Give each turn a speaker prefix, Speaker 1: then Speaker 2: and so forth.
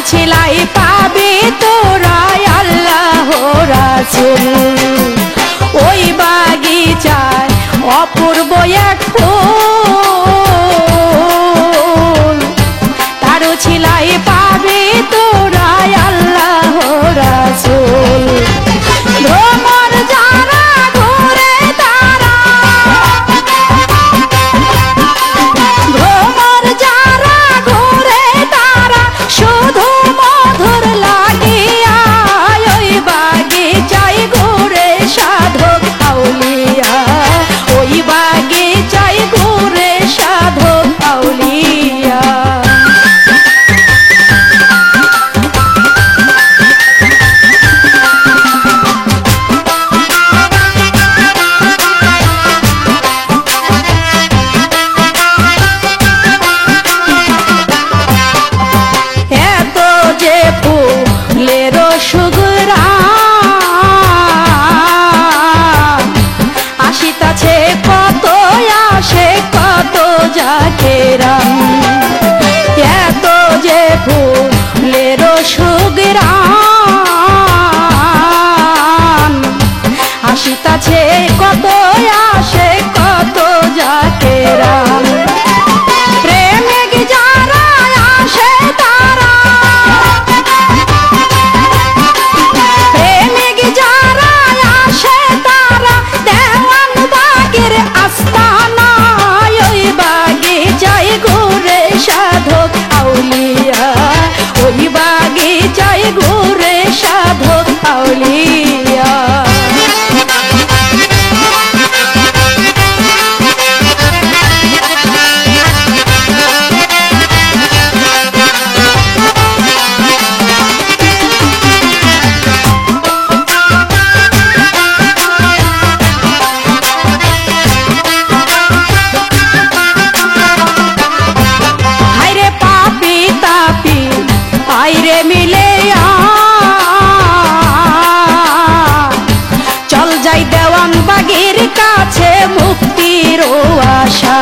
Speaker 1: ছিলাই পাবি তোরা আল্লাহ রাসূল। ওই বাগিচায় অপূর্ব এক ফুল, তার ছিলাই পাবি তোরা আল্লাহ রাসূল। ভ্রমর যারা ঘুরে তারা, ভ্রমর যারা ঘুরে তারা শুধু মধুর লাগিয়া ওই বাগিচায় ঘুরে সাধক আউলিয়া, ওই বাগিচায় ঘুরে সাধক আউলিয়া। এত যে ফুলের সুঘ্রাণ আসিতাছে কত আসে কত জাকেরান, এত যে ফুলের সুঘ্রাণ আসিতাছে কত আসে কত জাকেরান। প্রেমিক যারা আসে তারা, প্রেমিক যারা আসে তারা দেওয়ান বাগের আস্তানায় ওই বাগিচায় ঘুরে সাধক আউলিয়া, ওই বাগিচায় ঘুরে সাধক আউলিয়া। হায়রে পাপি তাপি আইরে মিলে চল যাই দেওয়ান বাগের কাছে মুক্তির আশা।